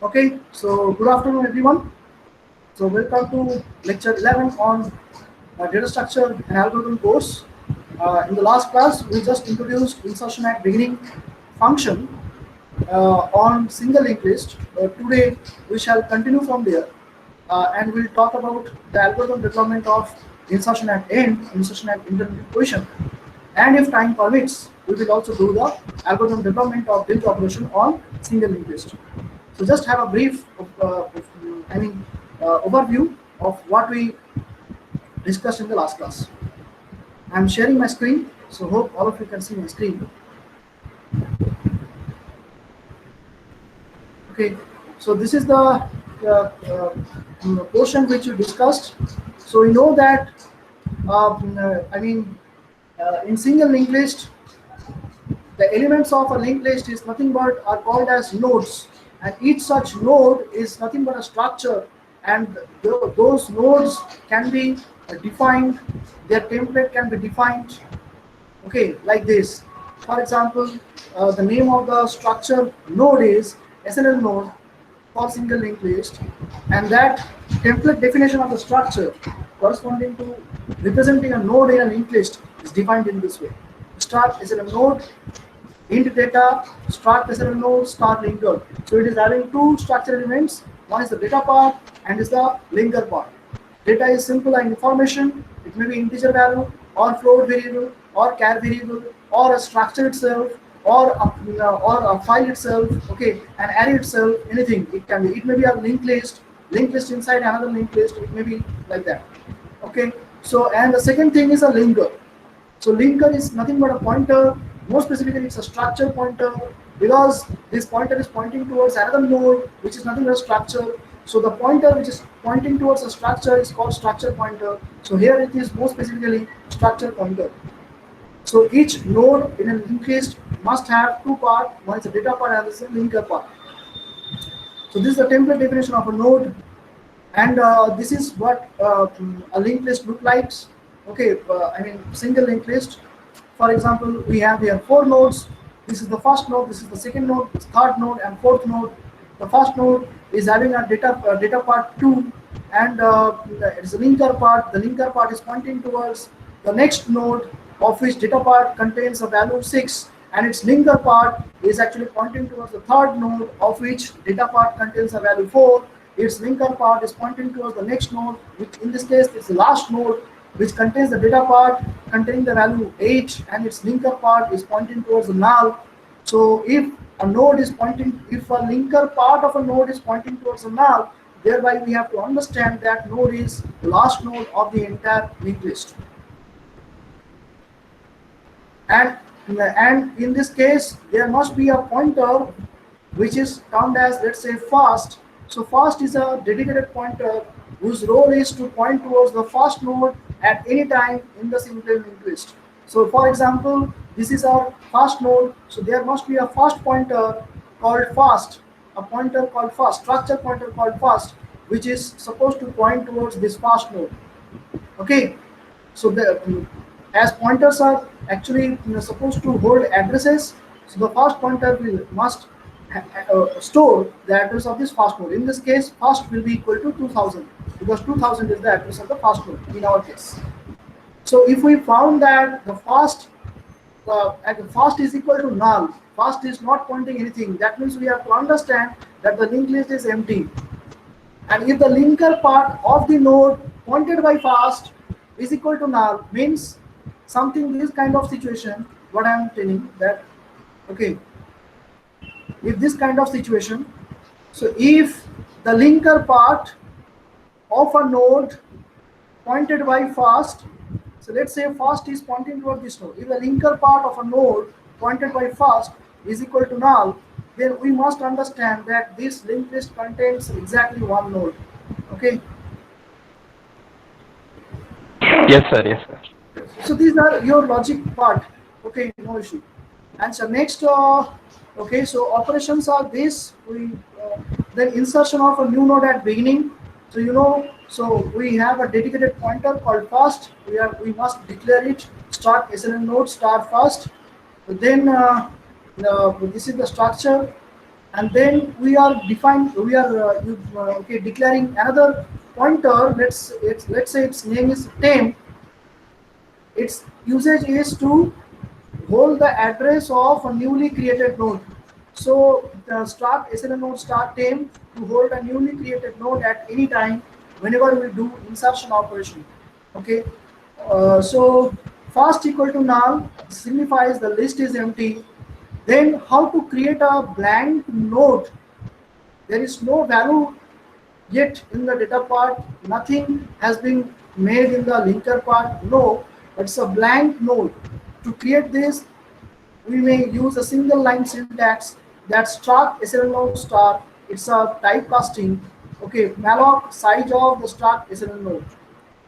Okay, so good afternoon, everyone. So welcome to lecture 11 on data structure and algorithm course. In the last class, we just introduced insertion at beginning function on single linked list. Today, we shall continue from there and we'll talk about the algorithm development of insertion at end, insertion at intermediate position. And if time permits, we will also do the algorithm development of build operation on single linked list. So just have a brief, overview of what we discussed in the last class. I'm sharing my screen, so hope all of you can see my screen. Okay, so this is the portion which we discussed. So we know that, in single linked list, the elements of a linked list is nothing but are called as nodes, and each such node is nothing but a structure, and those nodes can be defined. Their template can be defined. Okay, like this. For example, the name of the structure node is SNL node for single linked list, and that template definition of the structure corresponding to representing a node in a linked list is defined in this way. Start SNL node int data, start SNL node, start linker. So it is having two structure elements. One is the data part and is the linker part. Data is simple and information. It may be integer value or float variable or char variable or a structure itself or a file itself. Okay, an array itself. Anything it can be. It may be a linked list inside another linked list. It may be like that. Okay. So and the second thing is a linker. So linker is nothing but a pointer. More specifically, it's a structure pointer because this pointer is pointing towards another node, which is nothing but a structure. So the pointer which is pointing towards a structure is called structure pointer. So here it is more specifically structure pointer. So each node in a linked list must have two parts. One is the data part and the other is the linker part. So this is the template definition of a node, and this is what a linked list look like. Okay, single linked list. For example, we have here four nodes. This is the first node, this is the second node, this third node, and fourth node. The first node is having a data part 2, and it's a linker part. The linker part is pointing towards the next node, of which data part contains a value 6, and its linker part is actually pointing towards the third node, of which data part contains a value 4. Its linker part is pointing towards the next node, which in this case is the last node, which contains the data part containing the value 8, and its linker part is pointing towards the null. So if a linker part of a node is pointing towards a null, thereby we have to understand that node is the last node of the entire linked list. And in this case, there must be a pointer which is termed as, let's say, fast. So fast is a dedicated pointer whose role is to point towards the first node at any time in the single linked list. So for example, this is our first node, so there must be a first pointer called fast, a pointer called fast, structure pointer called fast, which is supposed to point towards this first node. Okay, so as pointers are actually supposed to hold addresses, so the first pointer must store the address of this first node. In this case, first will be equal to 2000 because 2000 is the address of the first node in our case. So if we found that the first is equal to null, first is not pointing anything, that means we have to understand that the linked list is empty. And if the linker part of the node pointed by fast is equal to null, means something this kind of situation, what I am telling that, okay, if this kind of situation, so if the linker part of a node pointed by fast, so let's say fast is pointing toward this node. If the linker part of a node pointed by fast is equal to null, then we must understand that this linked list contains exactly one node. Okay. Yes, sir. Yes, sir. So these are your logic part. Okay, no issue. And so next, okay, so operations are this. Then insertion of a new node at beginning. So so we have a dedicated pointer called fast. We must declare it. Start SNL node start fast. Then this is the structure. and then we are declaring another pointer. Let's say its name is temp. Its usage is to hold the address of a newly created node. So the start SLN node start temp to hold a newly created node at any time whenever we do insertion operation. Okay. So fast equal to null signifies the list is empty. Then how to create a blank node? There is no value yet in the data part, nothing has been made in the linker part. No, it's a blank node. To create this, we may use a single line syntax that struct SLN node star. It's a typecasting. Okay, malloc size of the struct SLN node.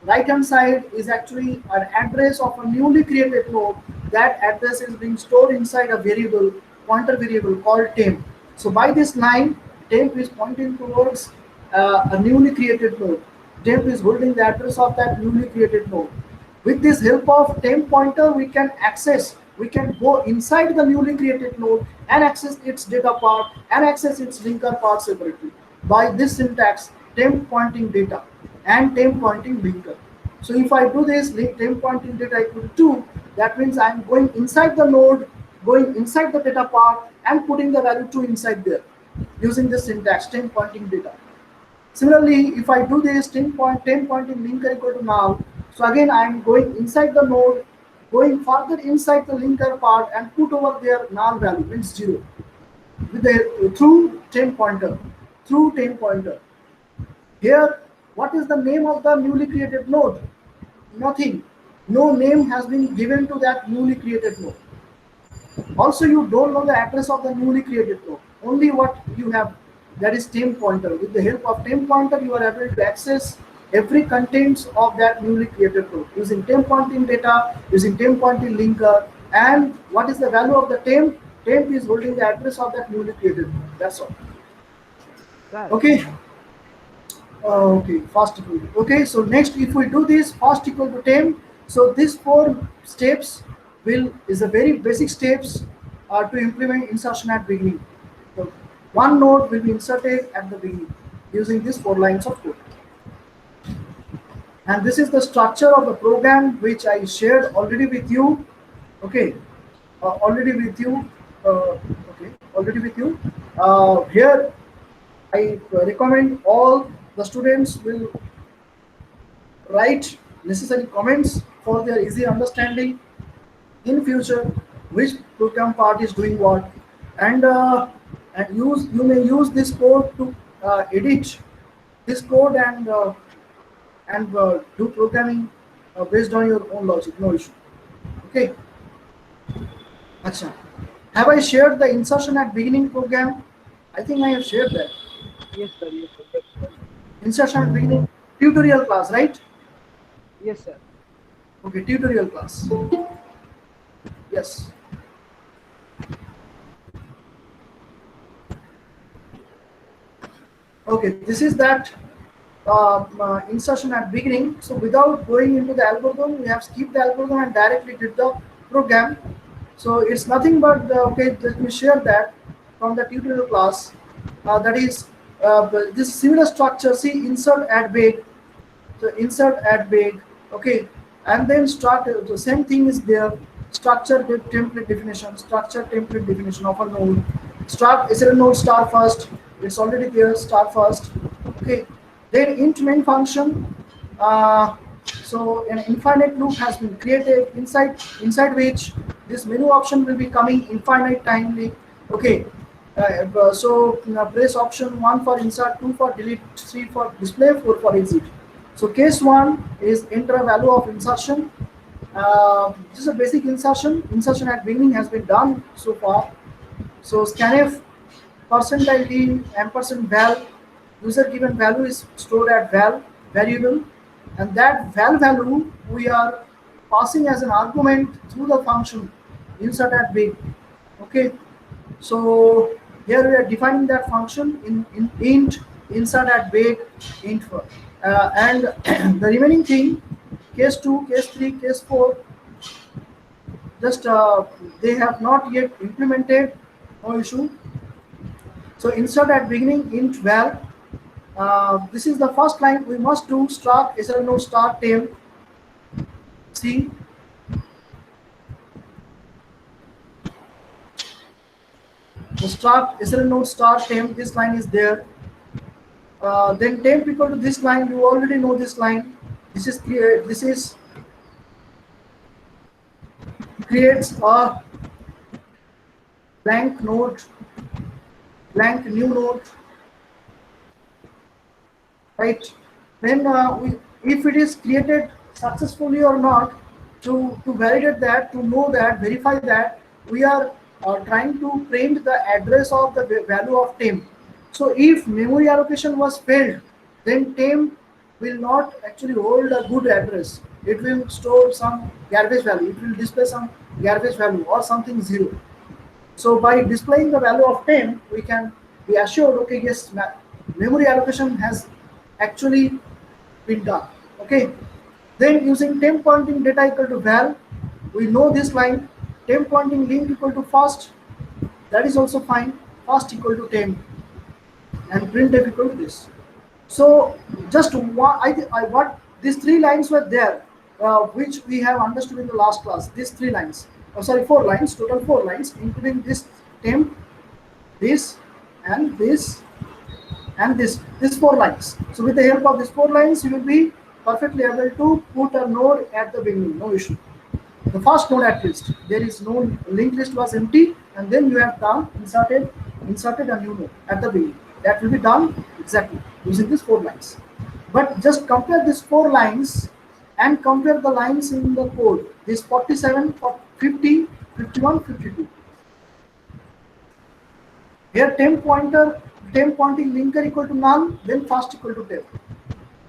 Right hand side is actually an address of a newly created node. That address is being stored inside a variable, pointer variable called temp. So by this line, temp is pointing towards a newly created node. Temp is holding the address of that newly created node. With this help of temp pointer, we can go inside the newly created node and access its data part and access its linker part separately by this syntax, temp pointing data and temp pointing linker. So if I do this temp pointing data equal to 2, that means I'm going inside the node, going inside the data part and putting the value 2 inside there using this syntax, temp pointing data. Similarly, if I do this 10 pointing linker equal to null, so again I am going inside the node, going further inside the linker part and put over there null value means 0 with the through 10 pointer, through 10 pointer. Here, what is the name of the newly created node? Nothing. No name has been given to that newly created node. Also, you don't know the address of the newly created node. Only what you have, that is temp pointer. With the help of temp pointer, you are able to access every contents of that newly created node using temp pointing data, using temp pointing linker, and what is the value of the temp? Temp is holding the address of that newly created node. That's all. Okay. Okay, fast equal to. Okay, so next, if we do this fast equal to temp, so these 4 steps is a very basic steps to implement insertion at beginning. So one node will be inserted at the beginning using these 4 lines of code. And this is the structure of the program which I shared already with you. Okay, already with you. Here I recommend all the students will write necessary comments for their easy understanding in future which program part is doing what, and you may use this code to edit this code and do programming based on your own logic, no issue. Okay. Acha. Have I shared the insertion at beginning program? I think I have shared that. Yes, sir. Yes, sir. Insertion at beginning tutorial class, right? Yes, sir. Okay, tutorial class. Yes. Okay, this is that insertion at beginning. So without going into the algorithm, we have skipped the algorithm and directly did the program. So it's nothing but okay. Let me share that from the tutorial class. That is this similar structure. See, insert at big. So insert at big. Okay, and then start. The same thing is there. Structure template definition. Structure template definition of a node. Start SLN node star first. It's already there. Start first. Okay. Then int main function. So an infinite loop has been created inside which this menu option will be coming infinite timely. Okay. So press option 1 for insert, 2 for delete, 3 for display, 4 for exit. So case 1 is enter a value of insertion. This is a basic insertion. Insertion at beginning has been done so far. So scanf %id &val, user given value is stored at val variable, and that val value we are passing as an argument through the function insert at big. Okay, so here we are defining that function in int insert at big int for, and the remaining thing, case 2, case 3, case 4, just they have not yet implemented, no issue. So insert at beginning int val. This is the first line. We must do start SRL node start temp. See, the start SRL node start temp. This line is there. Then temp equal to this line. You already know this line. This is clear. This is creates a blank node, blank new node, right? Then if it is created successfully or not, to validate that, to know that, verify that, we are trying to print the address of the value of temp. So if memory allocation was failed, then temp will not actually hold a good address. It will store some garbage value. It will display some garbage value or something zero. So by displaying the value of temp, we can be assured, okay, yes, memory allocation has actually been done. Okay. Then using temp pointing data equal to val, we know this line, temp pointing link equal to first, that is also fine, first equal to temp, and printf equal to this. So just one, what these three lines were there, which we have understood in the last class. These three lines, sorry, 4 lines, total 4 lines, including this temp, this, and this, and this. These 4 lines. So with the help of these 4 lines, you will be perfectly able to put a node at the beginning. No issue. The first node at least. There is no linked list was empty, and then you have done inserted a new node at the beginning. That will be done exactly using these 4 lines. But just compare these 4 lines and compare the lines in the code. This 47, 50, 51, 52. Here temp pointing linker equal to null, then first equal to temp.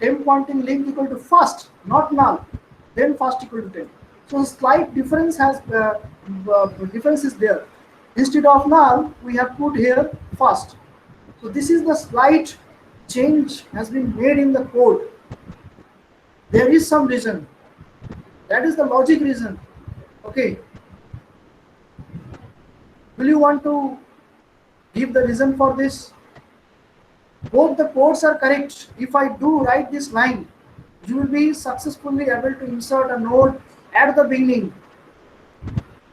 Temp pointing link equal to first, not null, then first equal to temp. So slight difference difference is there. Instead of null, we have put here first. So this is the slight change has been made in the code. There is some reason. That is the logic reason. Okay. Will you want to give the reason for this? Both the codes are correct. If I do write this line, you will be successfully able to insert a node at the beginning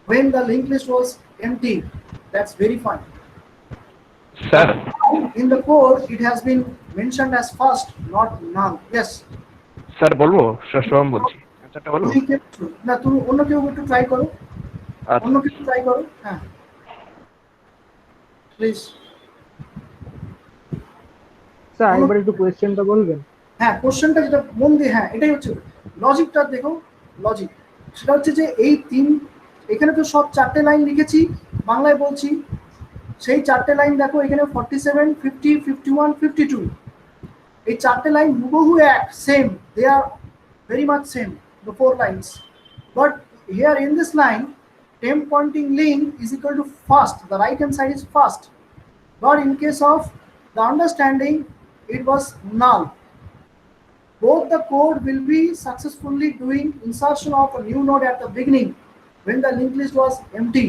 when the linked list was empty. That's very fine. Sir, In the code, it has been mentioned as first, not null. Yes. Sir বলবো শুভম বলছি আচ্ছা বলবো না তুমি অন্য কেউ একটু try করো, আচ্ছা অন্য কিছু ট্রাই করো। হ্যাঁ প্লিজ স্যার একবার একটু কোয়েশ্চেনটা বলবেন। হ্যাঁ কোশ্চেনটা যেটা মন দিয়ে, হ্যাঁ এটাই হচ্ছে লজিকটা দেখো। লজিক সেটা হচ্ছে যে এই এখানে তো সব 4টে লাইন লিখেছি, বাংলায় বলছি। সেই 4টে লাইন দেখো এখানে 47, 50, 51, 52, এই 4টে লাইন হুবহু এক, same, they R very much same, the 4 lines. But here in this line, temp pointing link is equal to first, the right hand side is first. But in case of the understanding, it was null. Both the code will be successfully doing insertion of a new node at the beginning when the linked list was empty.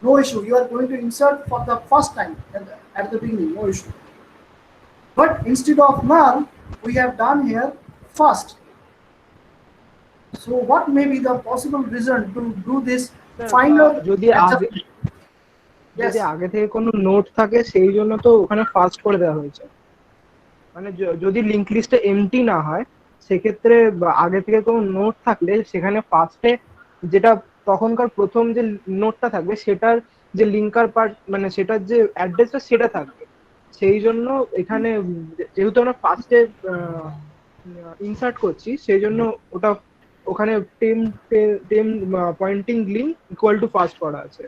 No issue. You are going to insert for the first time at the beginning. No issue. But instead of null, we have done here first. So what may be the possible reason to do this final? যদি Yes. আগে থেকে কোনো note থাকে সেই জন্য তো ওখানে first করে দেওয়া হয়েছে। মানে যদি লিংক লিস্টে এমটি না হয় সেক্ষেত্রে আগে থেকে কোনো নোট থাকলে সেখানে ফার্স্টে যেটা তখনকার প্রথম যে নোটটা থাকবে সেটার যে লিঙ্কার পার্ট মানে সেটার যে অ্যাড্রেসটা সেটা থাকবে। সেই জন্য এখানে যেহেতু আমরা ফার্স্টে ইনসার্ট করছি সেই জন্য ওটা ওখানে temp pointing link equal to first করা আছে।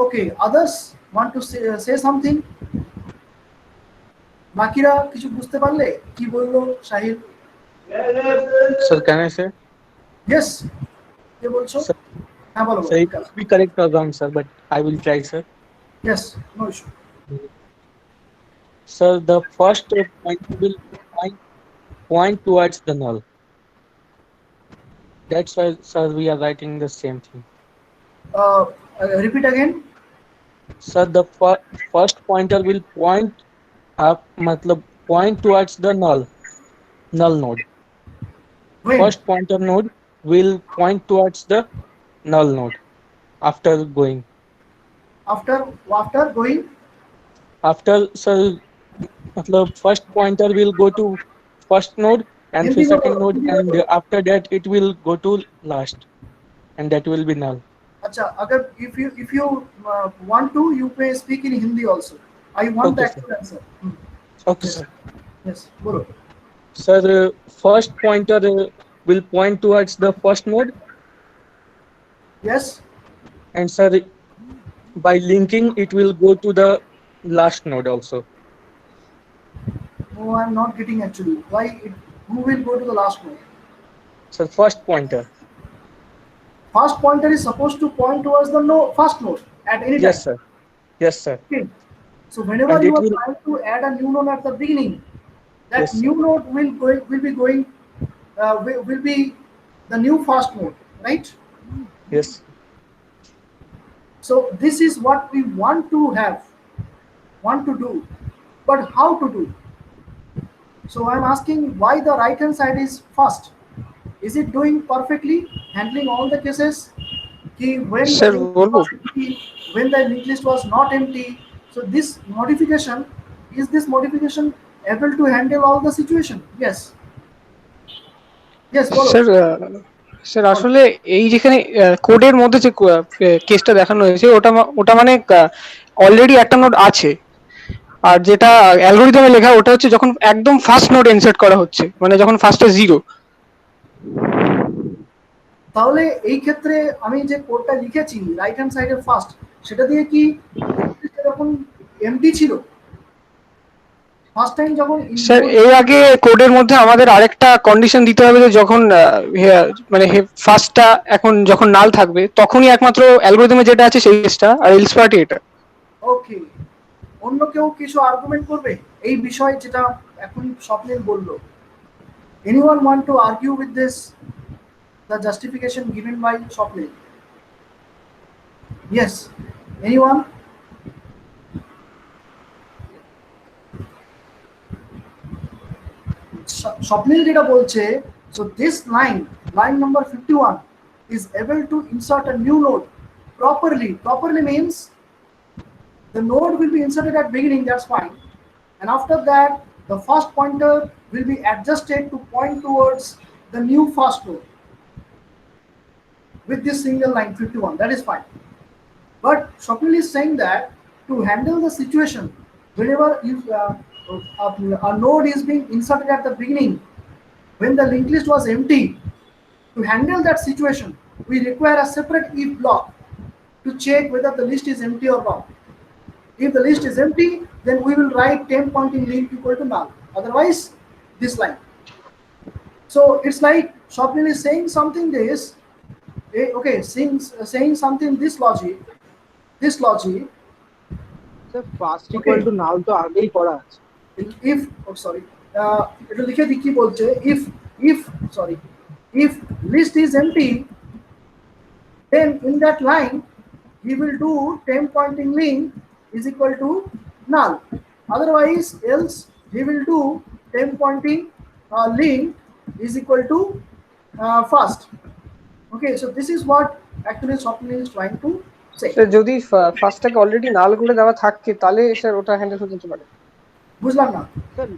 Okay, others want to say something? বাকিরা কিছু বুঝতে পারলে কি বললো শাহিল? Sir, can I say? Yes. কে বলছো? Sir, হ্যাঁ বলো। sir, it could be correct or wrong, sir, but I will try, sir. Yes, no issue. Sir, the first point will point towards the null. That's why, sir, we are writing the same thing. Repeat again. Sir, the first pointer will point up, matlab point towards the null node. When? First pointer node will point towards the null node after going. After going, After, sir, matlab first pointer will go to first node and empty फिर second node, node, empty and node. after that it will go to last, and that will be null. अच्छा, अगर if you want to, you may speak in Hindi also. I want the Okay, sir. actual answer. Okay, Yes, sir. yes, बोलो. Sir, first pointer will point towards the first node, Yes. and sir, by linking it will go to the last node also. No, I'm not getting actually. Who will go to the last node? So first pointer. First pointer is supposed to point towards the first node at any Yes, time. sir. Yes, sir. Okay. So whenever And you it are will, trying to add a new node at the beginning, that yes, sir. new node will be the new first node, right? Yes. So this is what we want to do, but how to do? So I'm asking why the right hand side is first. Is it doing perfectly, handling all the cases? When the Sir, link list বলবো? was empty, when the link list was not empty. So this modification, is this modification able to handle all the situation? Yes. Yes, bolo. Sir sir আসলে এই যেখানে কোডের মধ্যে যে কেসটা দেখানো হয়েছে ওটা মানে অলরেডি একটা নোড আছে, আর যেটা অ্যালগোরিদমে লেখা ওটা হচ্ছে যখন একদম ফার্স্ট নোড ইনসার্ট করা হচ্ছে, মানে যখন ফার্স্টে 0। তাহলে এই ক্ষেত্রে আমি যে কোডটা লিখেছি রাইট হ্যান্ড সাইডের ফার্স্ট, সেটা দিয়ে কি যখন এমটি ছিল ফার্স্ট টাইম যখন স্যার এর আগে কোডের মধ্যে আমাদের আরেকটা কন্ডিশন দিতে হবে যে যখন মানে ফার্স্টটা এখন যখন নাল থাকবে তখনই একমাত্র অ্যালগোরিদমে যেটা আছে সেই কেসটা, আর এলস পার্টি এটা। ওকে, অন্য কেউ কিছু আর্গুমেন্ট করবে এই বিষয় যেটা এখন স্বপ্নিল বললো? Anyone want to argue with this, the justification given by Swapnil? Yes, anyone? Swapnil যেটা বলছে, so this line number 51 is able to insert a new node properly means the node will be inserted at beginning, that's fine, and after that the first pointer will be adjusted to point towards the new first node with this single line 51, that is fine. But Swapnil is saying that to handle the situation whenever a node is being inserted at the beginning when the linked list was empty, to handle that situation we require a separate if block to check whether the list is empty or not. If the list is empty, then we will write temp pointing link equal to null, otherwise this line. So it's like Swapnil is saying something this, okay, saying something this logic sir first equal to null তো আগেই করা আছে। if এটা লিখে দিই কি বলছে, if list is empty, then in that line he will do temp pointing link is equal to null, otherwise else he will do temp pointing link is equal to first. Okay, so this is what actually Swapnil is trying to say. Sir যদি ফার্স্টটাকে already নাল করে দেওয়া থাকে তাহলে sir ওটা handle হতে পারে। বুঝলাম না স্যার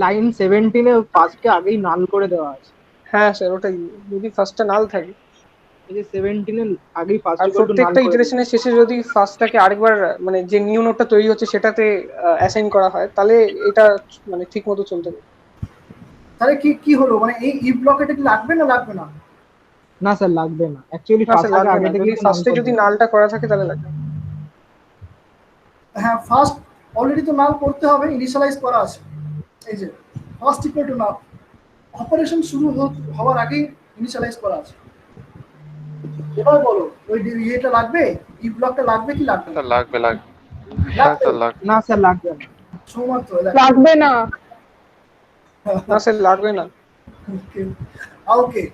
লাইন 17 এ ফার্স্টকে আগেই নাল করে দেওয়া আছে। হ্যাঁ স্যার, ওটাই যদি ফার্স্টটা নাল থাকে, এই যে 17 এর আগেই ফার্স্ট আর ইকুয়াল টু নাল প্রত্যেকটা করে ইটারেশনের শেষে যদি ফার্স্টটাকে আরেকবার মানে যে নিউ নোডটা তৈরি হচ্ছে সেটাতে অ্যাসাইন করা হয় তাহলে এটা মানে ঠিকমতো চলতে পারে। তাহলে কি হলো, মানে এই if ব্লক এটা কি লাগবে না লাগবে না? না স্যার লাগবে না, অ্যাকচুয়ালি না স্যার ফার্স্ট লাগবে আগে না, থেকে যদি ফার্স্টে যদি নালটা করা থাকে তাহলে লাগবে। হ্যাঁ, ফার্স্ট অলরেডি তো নাল করতে হবে, ইনিশিয়ালাইজ করা আছে। এই যে first equal to null operation শুরু হওয়ার আগেই ইনিশিয়ালাইজ করা আছে। এবার বলো ওই এটা লাগবে, ই ব্লকটা লাগবে কি লাগবে না? লাগবে না স্যার লাগবে না। সৌমাত্র লাগবে না। না স্যার লাগবে না। Okay,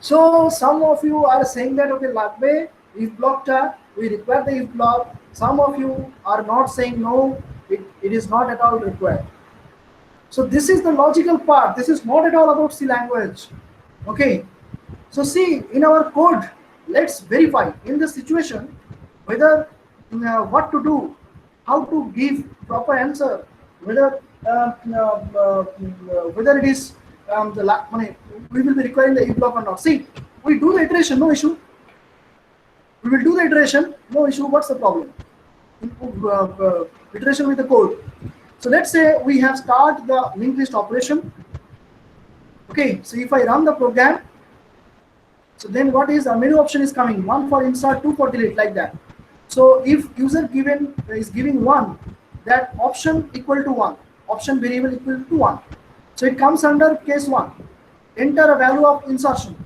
so some of you are saying that okay লাগবে if blockটা we require the if block. Some of you are not saying no, it is not at all required. So this is the logical part. This is not at all about C language. Okay. So see, in our code, let's verify in this situation whether what to do, how to give proper answer, whether whether it is we will be requiring the if block or not. See, we do the iteration, no issue. We will do the iteration, no issue. What's the problem? Iteration with the code. So let's say we have started the linked list operation. Okay, so if I run the program, so then what is a menu option is coming, 1 for insert, 2 for delete, like that. So if user given is giving 1, that option equal to 1, option variable equal to 1. So it comes under case 1. Enter a value of insertion.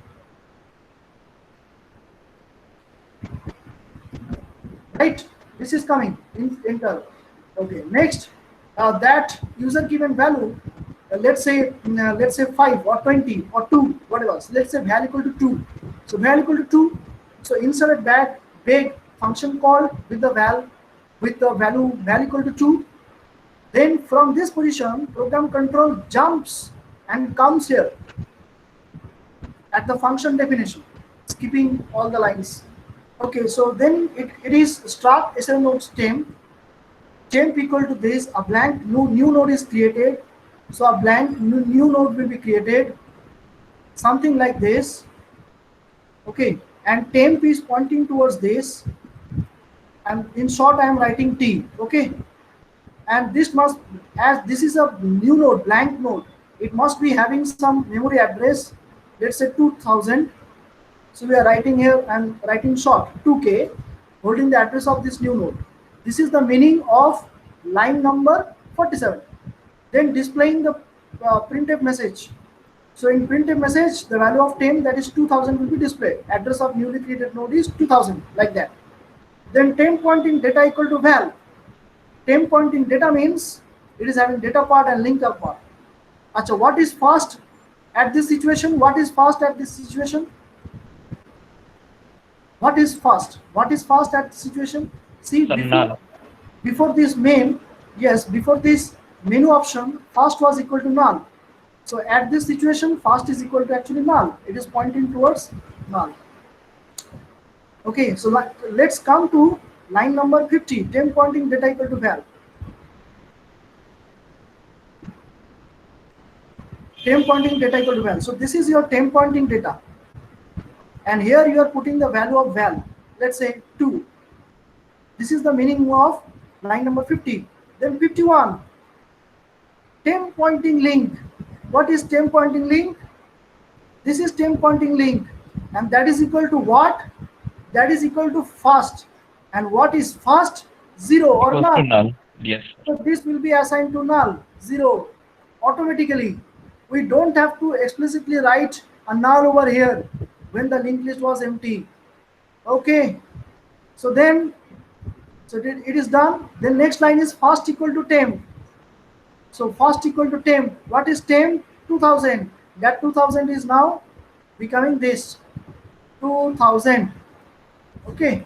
Right, this is coming in enter. Okay, next that user given value, let's say 5 or 20 or 2, whatever. So let's say val equal to 2. So val equal to 2. So insert back big function call with the value val equal to 2. Then from this position, program control jumps and comes here at the function definition, skipping all the lines. Okay, so then it is struct SL nodes temp equal to this, a blank new node is created. So a blank new node will be created, something like this. Okay, and temp is pointing towards this, and in short I am writing T. Okay, and this must, as this is a new node, blank node, it must be having some memory address, let's say 2000. So we are writing here and writing short 2K, holding the address of this new node. This is the meaning of line number 47. Then displaying the printf message. So in printf message, the value of temp, that is 2000, will be displayed. Address of newly created node is 2000, like that. Then temp pointing data equal to val. Temp pointing data means it is having data part and linker part. Achha, what is fast at this situation? What is fast at this situation? What is fast? What is fast at this situation? See, before this main, yes, before this menu option, fast was equal to null. So at this situation, fast is equal to actually null. It is pointing towards null. Okay, so let's come to line number 50, temp pointing data equal to val. Temp pointing data equal to val. So this is your temp pointing data. And here you are putting the value of val, let's say 2. This is the meaning of line number 50. Then 51, temp pointing link. What is temp pointing link? This is temp pointing link, and that is equal to what? That is equal to fast. And what is fast? 0 or null. Yes. So this will be assigned to null, 0, automatically. We don't have to explicitly write a null over here when the linked list was empty. Okay, so then it is done. Then next line is fast equal to temp. So fast equal to temp. What is temp? 2000. That 2000 is now becoming this 2000. Okay,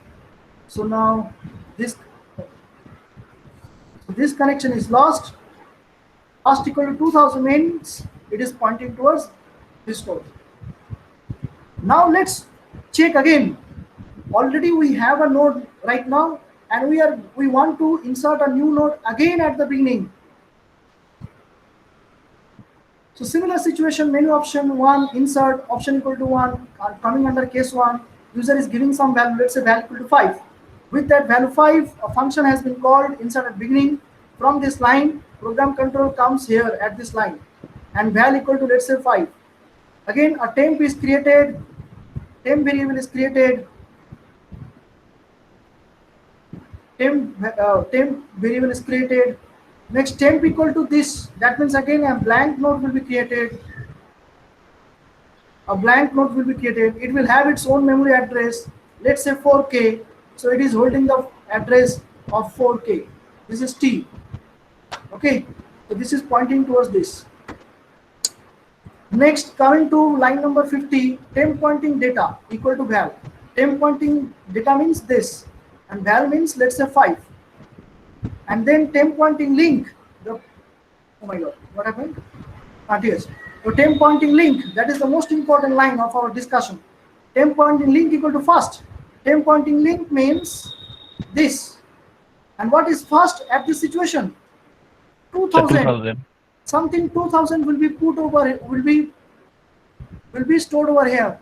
so now this connection is lost. Fast equal to 2000 means it is pointing towards this node. Now let's check again. Already we have a node right now, and we want to insert a new node again at the beginning. So similar situation, menu option 1, insert option equal to 1, coming under case 1. User is giving some value, let's say value equal to 5. With that value 5, a function has been called, insert at beginning. From this line, program control comes here at this line, and val equal to, let's say 5. Again, a temp is created, temp variable is created, temp variable is created. Next, temp equal to this, that means again a blank node will be created. A blank node will be created. It will have its own memory address, let's say 4K. So it is holding the address of 4K. This is T. Okay, so this is pointing towards this. Next, coming to line number 50, temp pointing data equal to val. Temp pointing data means this. and val means let's say 5, and then temp pointing link. Oh my god, what happened? Yes. So temp pointing link, that is the most important line of our discussion. Temp pointing link equal to first. Temp pointing link means this. And what is first at this situation? Sir, 2000. 2000. Something 2000 will be put over, will be stored over here.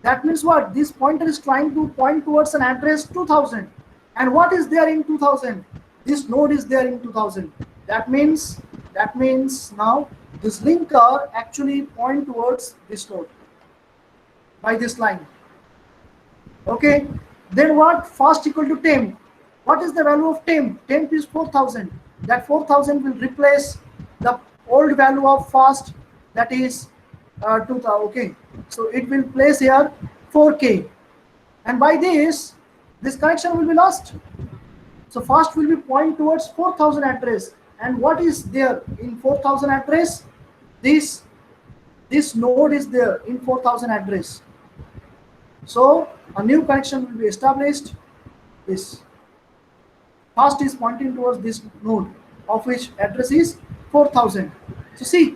That means what? This pointer is trying to point towards an address 2000. And what is there in 2000? This node is there in 2000. That means now this linker actually point towards this node by this line. Okay. Then what? First equal to temp. What is the value of temp? Temp is 4000. That 4000 will replace the old value of first, that is 2000. Okay. So it will place here 4K. And by this connection will be lost. So first will be point towards 4000 address. And what is there in 4000 address? This node is there in 4000 address. So a new connection will be established. This first is pointing towards this node, of which address is 4000. So see,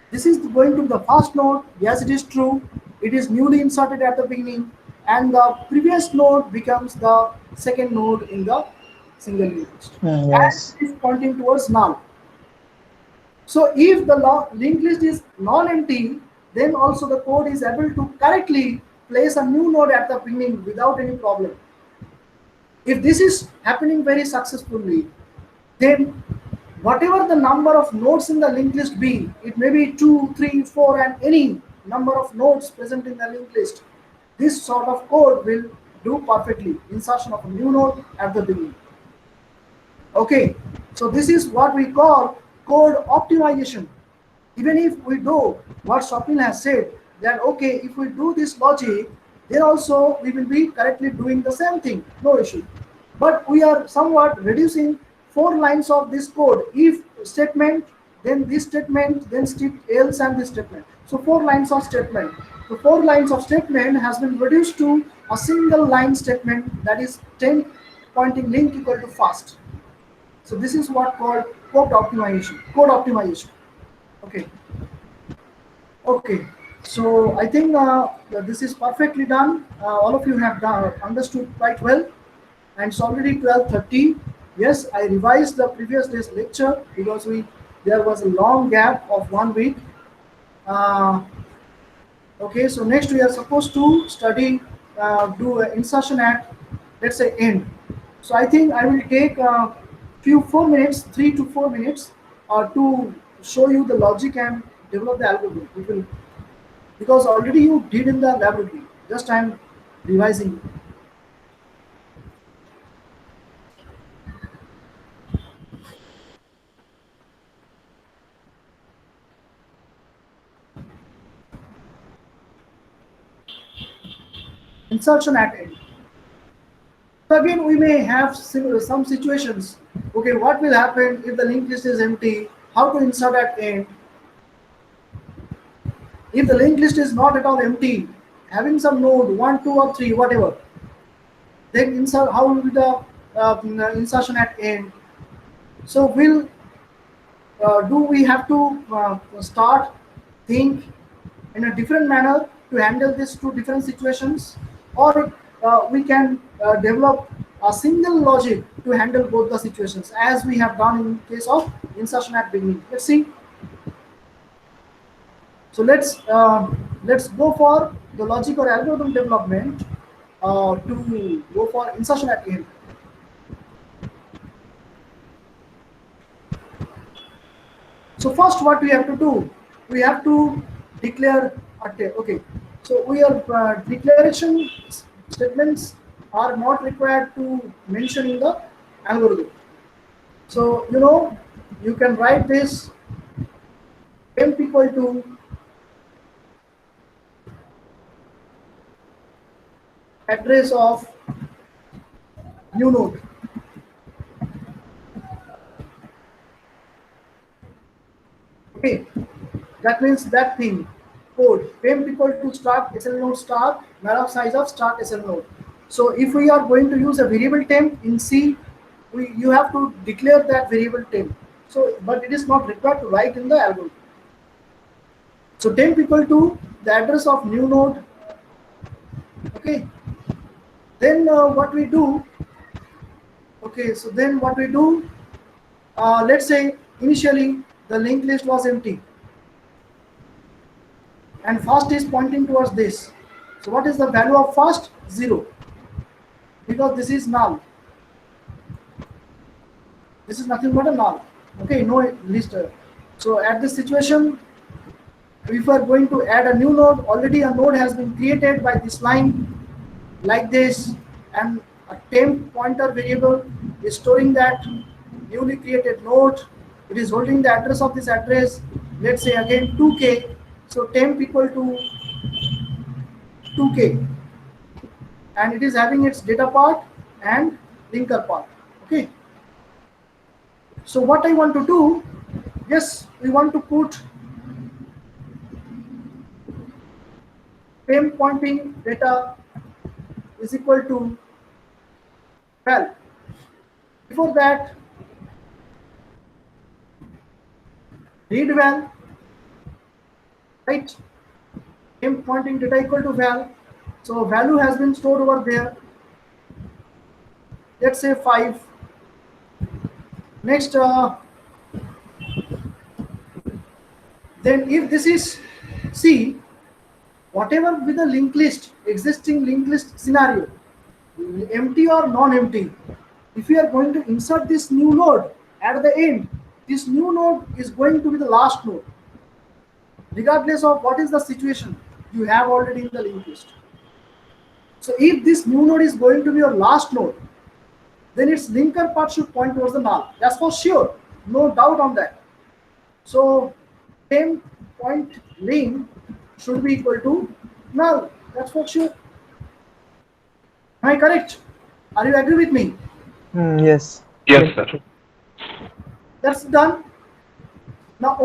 this is going to the first node. Yes, it is true. It is newly inserted at the beginning, and the previous node becomes the second node in the single linked list. Yes. And it is pointing towards null. So if the linked list is non-empty, then also the code is able to correctly place a new node at the beginning without any problem. If this is happening very successfully, then whatever the number of nodes in the linked list be, it may be 2, 3, 4, and any number of nodes present in the linked list, this sort of code will do perfectly insertion of a new node at the beginning. Okay, so this is what we call code optimization. Even if we do what Swapnil has said, that okay, if we do this logic, then also we will be correctly doing the same thing, no issue. But we are somewhat reducing 4 lines of this code. If statement, then this statement, then else, and this statement. So 4 lines of statement. The 4 lines of statement has been reduced to a single line statement, that is temp pointing link equal to first. So this is what called code optimization. Code optimization. Okay. Okay. So I think that this is perfectly done. All of you have understood quite well, and it's already 12:30. Yes, I revised the previous day's lecture because there was a long gap of 1 week. Okay, so next we are supposed to study, do insertion at, let's say, end. So I think I will take a few 4 minutes, 3 to 4 minutes, to show you the logic and develop the algorithm. Because already you did in the laboratory. Just I am revising. Insertion at end. So again, we may have some situations. Okay, what will happen if the linked list is empty? How to insert at end? If the linked list is not at all empty, having some node 1, 2, or 3, whatever, then insert. How will be the insertion at end? So do we have to start think in a different manner to handle these 2 different situations, or we can develop a single logic to handle both the situations, as we have done in case of insertion at beginning? Let's see. So let's go for the logic or algorithm development to go for insertion at end. So first, what we have to do, we have to declare a okay. So we are declaration statements are not required to mention in the algorithm. So you can write this temp equal to address of new node. Okay, that means that thing code temp equal to start SL node star malloc size of start SL node. So if we are going to use a variable temp in C, you have to declare that variable temp. So, but it is not required to write in the algorithm. So temp equal to the address of new node. Okay. Then what we do? Okay. So then what we do? Let's say initially the linked list was empty, and first is pointing towards this. So what is the value of first? 0, because this is null. This is nothing but a null. Okay, no list. So at this situation, if we are going to add a new node, already a node has been created by this line like this, and a temp pointer variable is storing that newly created node. It is holding the address of this address. Let's say again 2k. So temp equal to 2k, and it is having its data part and linker part. Okay. So what I want to do, yes, we want to put temp pointing data is equal to val. Before that, read val, right? Temp pointing data equal to val. So value has been stored over there. Let's say 5. Next, then if this is C, whatever with the linked list, existing linked list scenario, empty or non-empty, if we are going to insert this new node at the end, this new node is going to be the last node, regardless of what is the situation you have already in the linked list. So if this new node is going to be your last node, then its linker part should point towards the null. That's for sure, no doubt on that. So temp point link should be equal to null. That's for sure. Am I correct? Are you agree with me? Yes. Yes, sir. That's done. Now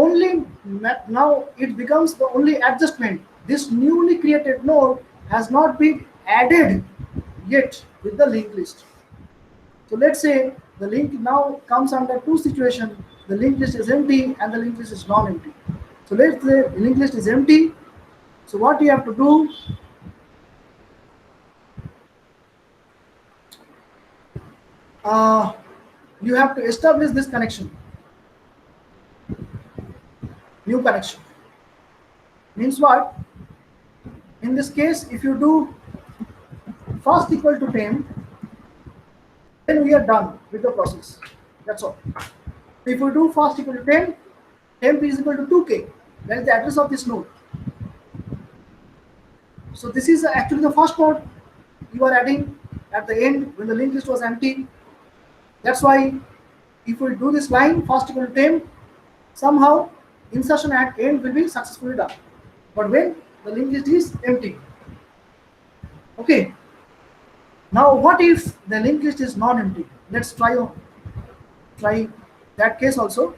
it becomes the only adjustment. This newly created node has not been added yet with the linked list. So let's say the link now comes under two situations. The linked list is empty and the linked list is non-empty. So let's say the linked list is empty. So what you have to do, you have to establish this connection. New connection. Means what? In this case, if you do first equal to temp, then we are done with the process. That's all. If we do first equal to temp, temp is equal to 2k. That is the address of this node. So this is actually the first node you are adding at the end when the linked list was empty. That's why if we do this line first equal to temp, somehow insertion at end will be successfully done. But when the linked list is empty. Okay. Now what if the linked list is non-empty? Let's try that case also.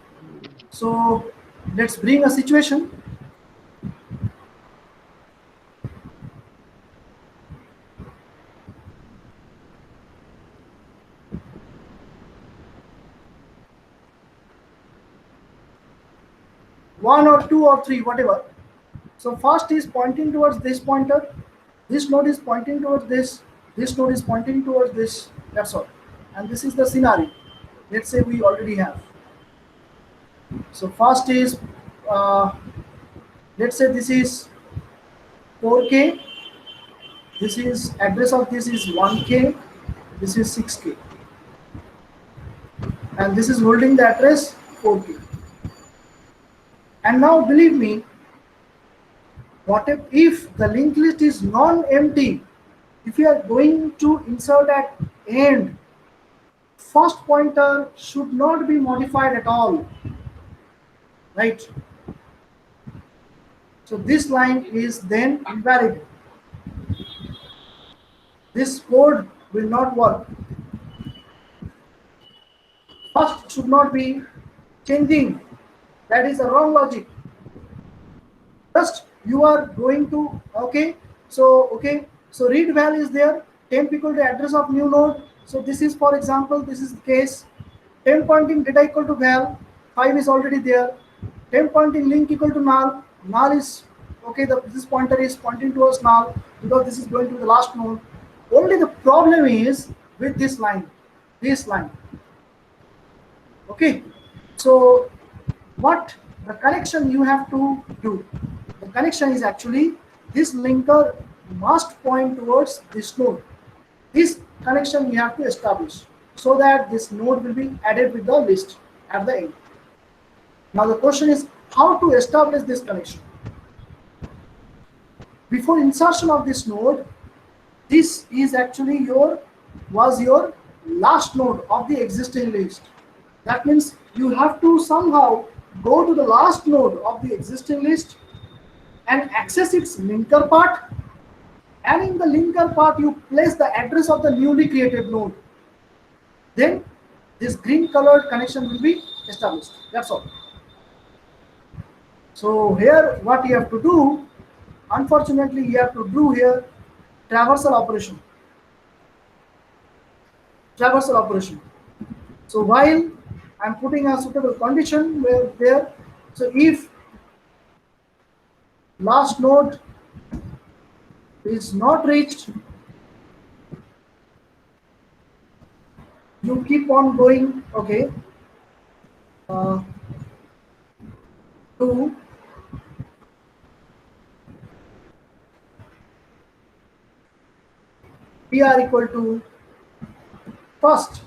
So let's bring a situation. One or two or three, whatever. So first is pointing towards this pointer. This node is pointing towards this. This node is pointing towards this. That's all. And this is the scenario. Let's say we already have. So first is, let's say this is 4k. This is address of this is 1k. This is 6k. And this is holding the address 4k. And now believe me, what if the linked list is non-empty? If you are going to insert at end, first pointer should not be modified at all, right? So this line is then invalid. This code will not work. First should not be changing. That is a wrong logic. Just you are going to, okay, so read val is there. temp equal to address of new node. So this is, for example, this is the case. Temp pointing data equal to val, 5 is already there. Temp pointing link equal to null. Null is okay. This pointer is pointing towards null because this is going to the last node. Only the problem is with this line. Okay. So what the connection you have to do? The connection is actually this linker must point towards this node. This connection you have to establish so that this node will be added with the list at the end. Now the question is how to establish this connection. Before insertion of this node, this is actually your last node of the existing list. That means you have to somehow go to the last node of the existing list and access its linker part, and in the linker part you place the address of the newly created node. Then this green colored connection will be established. That's all. So here what you have to do, unfortunately you have to do here traversal operation. So while I'm putting a suitable condition where there, so if last node is not reached, you keep on going, okay, to PR equal to first.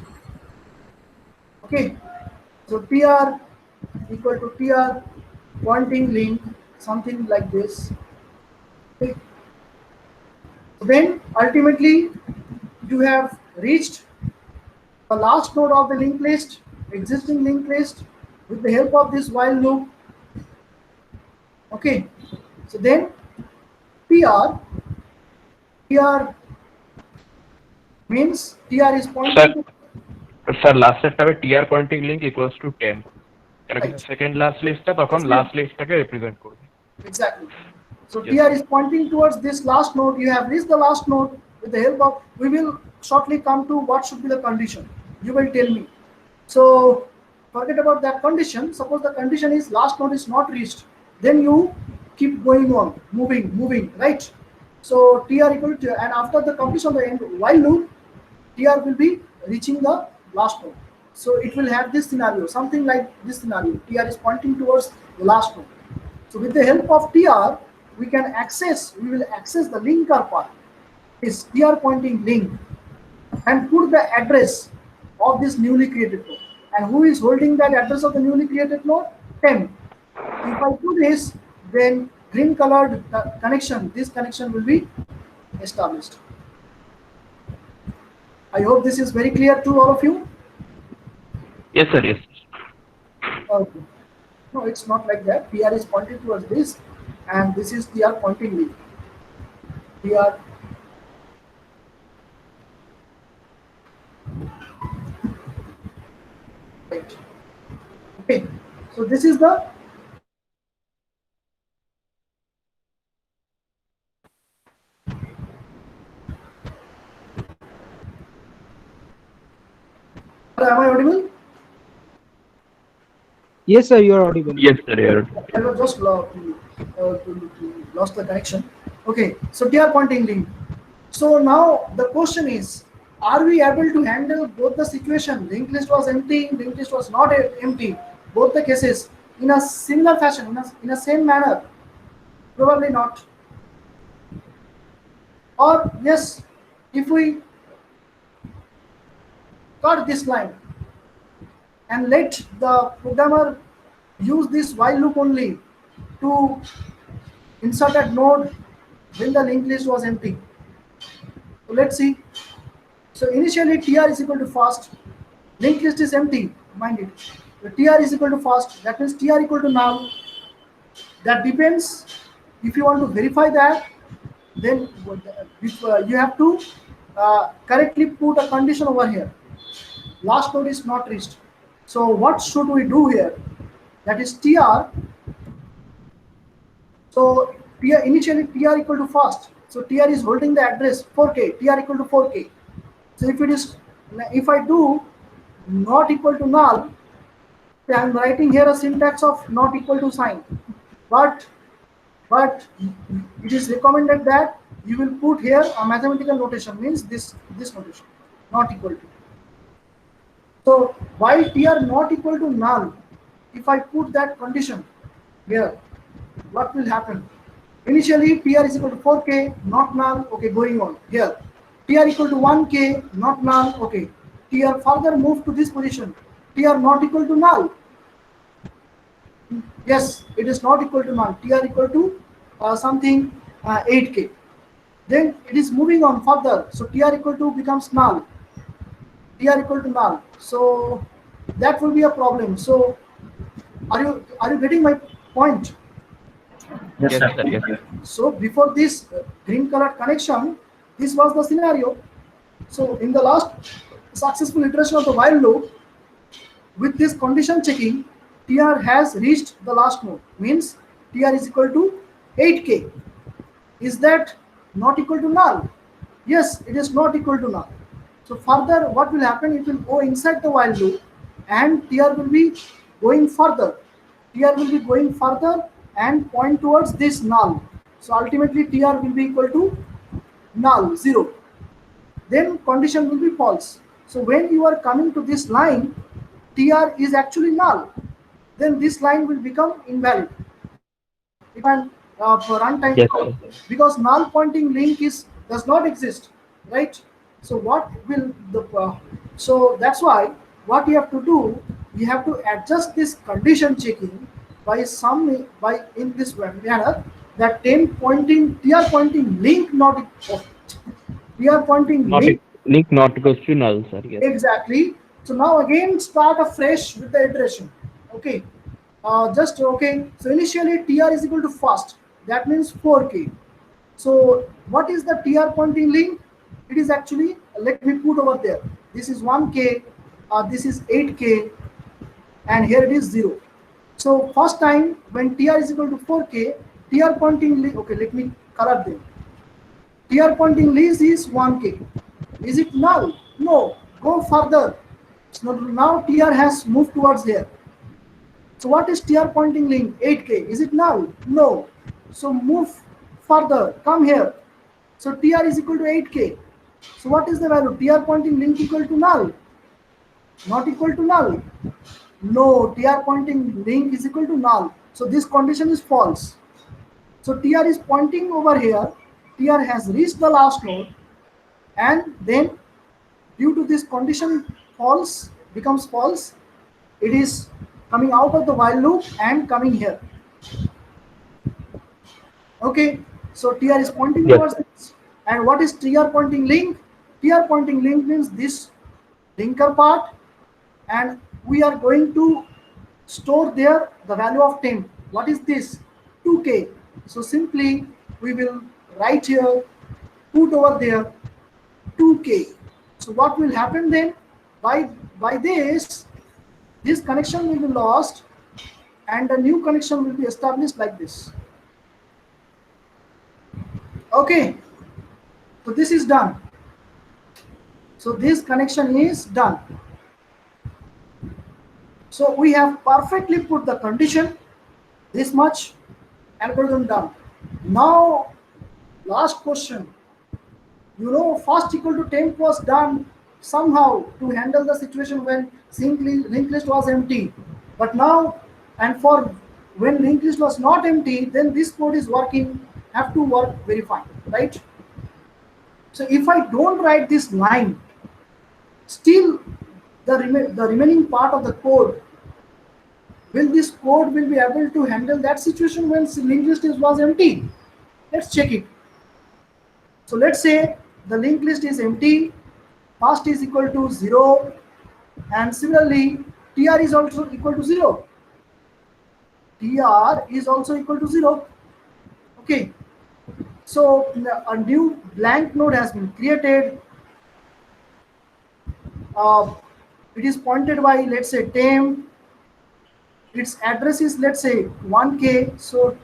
Okay, so PR equal to PR pointing link, something like this. Okay. Then ultimately you have reached the last node of the linked list, existing linked list, with the help of this while loop. Okay, so then PR means TR is pointing to sir লাস্টের টাবে TR pointing link equals to 10 এটা কিন্তু second last লিস্টটা তখন last লিস্টটাকে represent করবে exactly. So Yes. TR is pointing towards this last node. You have reached the last node with the help of, we will shortly come to what should be the condition. You will tell me. So forget about that condition. Suppose the condition is last node is not reached. Then you keep going on, moving, right? So TR equal to, and after the completion of the end while loop, TR will be reaching the last node. So it will have this scenario, something like this scenario. TR is pointing towards the last node. So with the help of TR, we will access the linker part, is TR pointing link, and put the address of this newly created node. And who is holding that address of the newly created node? Temp. If I do this, then green colored connection, this connection will be established. I hope this is very clear to all of you. Yes, sir. Yes. Okay. No, it's not like that. PR is pointing towards this, and this is TR pointing link. TR. Right. Okay. So this is the Am I audible? Yes, sir, you are audible. Yes, sir. Yeah. I was just lost the connection. Okay, so TR pointing link. So now the question is, are we able to handle both the situation? Linked list was empty, linked list was not empty. Both the cases in a similar fashion, in a same manner? Probably not. Or yes, if we cut this line and let the programmer use this while loop only to insert that node when the linked list was empty. So let's see. So initially TR is equal to fast, linked list is empty, mind it. The TR is equal to fast, that means TR equal to null. That depends. If you want to verify that, then you have to correctly put a condition over here. Last node is not reached. So what should we do here? That is TR. So initially TR equal to fast. So tr is holding the address 4k, tr equal to 4k. So if I do not equal to null, I am writing here a syntax of not equal to sign, but it is recommended that you will put here a mathematical notation, means this notation, not equal to. So while tr not equal to null, if I put that condition here, what will happen? Initially tr is equal to 4k, not null, okay, going on here. Tr equal to 1k, not null, okay. Tr further move to this position, tr not equal to null. Yes, it is not equal to null. Tr equal to something 8k. Then it is moving on further. So tr equal to becomes null. Tr equal to null. So that will be a problem. So are you getting my point? Yes, sir. Yes, sir. So before this green color connection, this was the scenario. So in the last successful iteration of the while loop, with this condition checking, tr has reached the last node, means tr is equal to 8k. Is that not equal to null? Yes, it is not equal to null. So further what will happen, it will go inside the while loop and tr will be going further. Tr will be going further and point towards this null. So ultimately tr will be equal to null, 0. Then condition will be false. So when you are coming to this line, tr is actually null. Then this line will become invalid. It can for runtime Yes, call, sir. because null pointing link does not exist, right? So what will the so that's why what you have to do, you have to adjust this condition checking by in this manner, that tr pointing link not tr pointing Not link. link not equals to null, sir. Yes. Exactly. So now again start afresh with the iteration. Okay. Just okay. So initially tr is equal to first. That means 4k. So what is the tr pointing link? It is actually, let me put over there. This is 1k. This is 8k, and here it is 0. So first time when tr is equal to 4k, tr pointing link. Okay, let me color them. Tr pointing list is 1k. Is it null? No. Go further. So now tr has moved towards here. So what is tr pointing link? 8k. Is it null? No. So move further. Come here. So tr is equal to 8k. So what is the value? Tr pointing link equal to null? Not equal to null. No. Tr pointing link is equal to null. So this condition is false. So tr is pointing over here. Tr has reached the last node, and then due to this condition false becomes false, it is coming out of the while loop and coming here. Okay, so tr is pointing Yes. towards this. And what is tr pointing link? Tr pointing link means this linker part, and we are going to store there the value of temp. What is this? 2k. So simply we will write here, put over there 2k. So what will happen then? By this connection will be lost and a new connection will be established like this. Okay, so this is done. So this connection is done. So we have perfectly put the condition, this much, algorithm done. Now last question. You know, fast equal to temp was done somehow to handle the situation when linked list was empty. But now, and for when linked list was not empty, then this code is working, have to work very fine, right? So if I don't write this line, still the remaining part of the code, this code will be able to handle that situation when linked list was empty? Let's check it. So let's say the linked list is empty, fast is equal to 0, and similarly tr is also equal to 0. Tr is also equal to 0. Okay, so a new blank node has been created. It is pointed by, let's say, temp. Its address is, let's say, 1k. So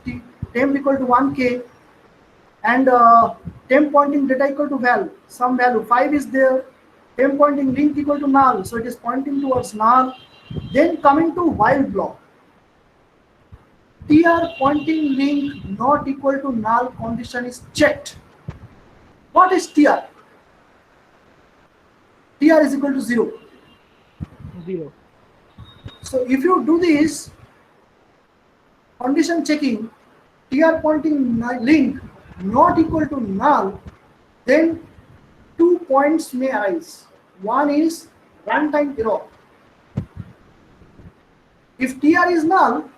temp equal to 1k, and temp pointing data equal to val, some value 5 is there, temp pointing link equal to null, so it is pointing towards null. Then coming to while block, tr pointing link not equal to null condition is checked. What is tr? Tr is equal to 0. 0. So if you do this condition checking, tr pointing link not equal to null, then 2 points may arise. One is runtime error. If tr is null,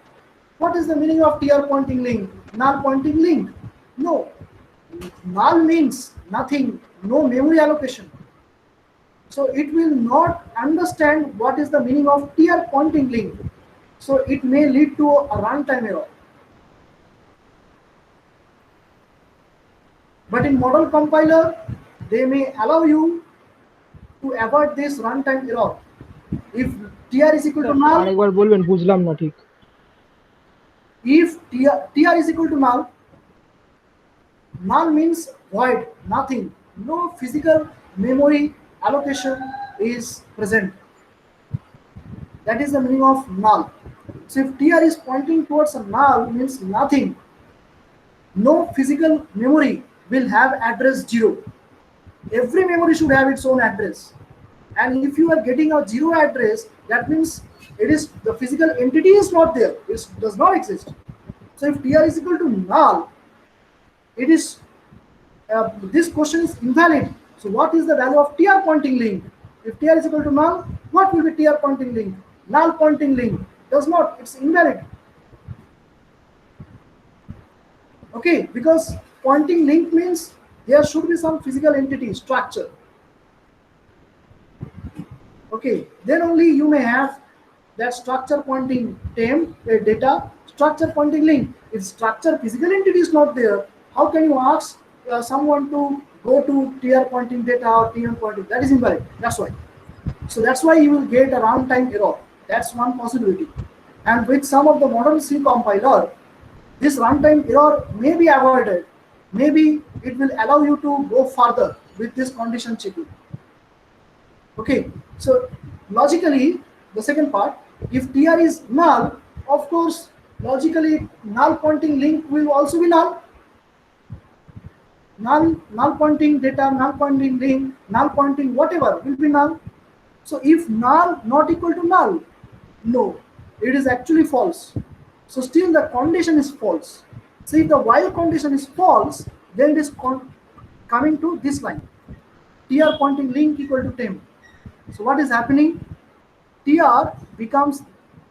what is the meaning of tr pointing link? Null pointing link? No. Null means nothing, no memory allocation. So it will not understand what is the meaning of tr pointing link. So it may lead to a runtime error. But in model compiler, they may allow you to avoid this runtime error. If tr is equal to null, আরেকবার বলবেন, বুঝলাম না ঠিক। if tr is equal to null, null means void, nothing, no physical memory allocation is present. That is the meaning of null. So if tr is pointing towards a null, means nothing, no physical memory will have address 0. Every memory should have its own address, and if you are getting a 0 address, that means it is the physical entity is not there, it does not exist. So if tr is equal to null, it is this question is invalid. So what is the value of tr pointing link? If tr is equal to null, what will be tr pointing link? Null pointing link does not, it's invalid. Okay, because pointing link means there should be some physical entity structure. Okay, then only you may have that structure pointing temp data, structure pointing link. If structure physical entity is not there, how can you ask someone to go to tr pointing data or tm pointing? That is invalid. That's why. So that's why you will get a runtime error. That's one possibility. And with some of the modern C compiler, this runtime error may be avoided. Maybe it will allow you to go further with this condition checking. Okay, so logically, the second part, if tr is null, of course, logically null pointing link will also be null. Null pointing data, null pointing link, null pointing whatever will be null. So if null not equal to null, no, it is actually false. So still the condition is false. So if the while condition is false, then it is coming to this line, tr pointing link equal to temp. So what is happening? Tr becomes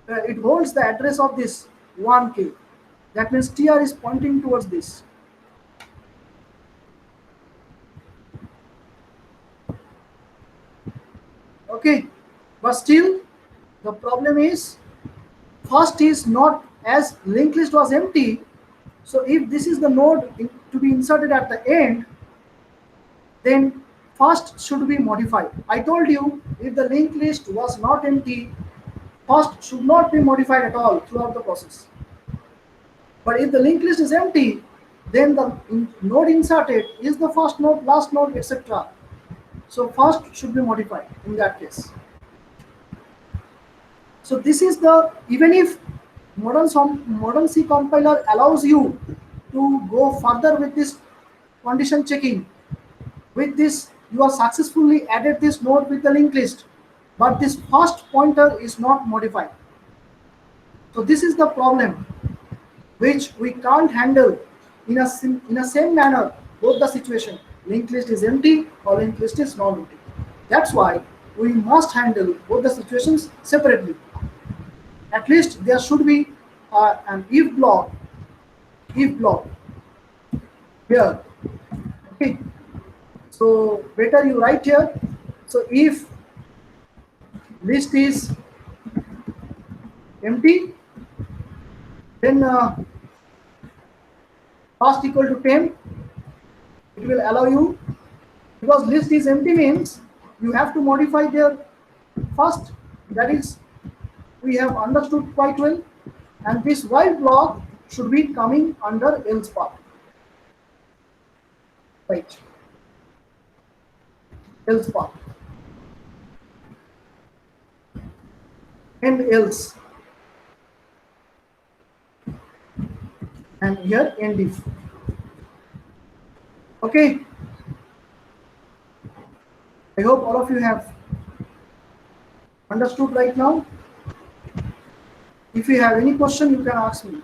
it holds the address of this 1k. That means tr is pointing towards this. Okay, but still the problem is first is not, as linked list was empty. So if this is the node to be inserted at the end, then first should be modified. I told you, if the linked list was not empty, first should not be modified at all throughout the process. But if the linked list is empty, then the node inserted is the first node, last node, etc. So first should be modified in that case. So this is the, even if modern C compiler allows you to go further with this condition checking, with this you are successfully added this node with the linked list, but this first pointer is not modified. So this is the problem which we can't handle in a same manner both the situation, linked list is empty or linked list is not empty. That's why we must handle both the situations separately. At least there should be an if block here. Okay, so better you write here. So if list is empty, then first equal to temp, it will allow you, because list is empty means you have to modify there first. That is, we have understood quite well, and this while block should be coming under else part. Right. Else part. And else. And here end if. Okay. I hope all of you have understood right now. If you have any question, you can ask me.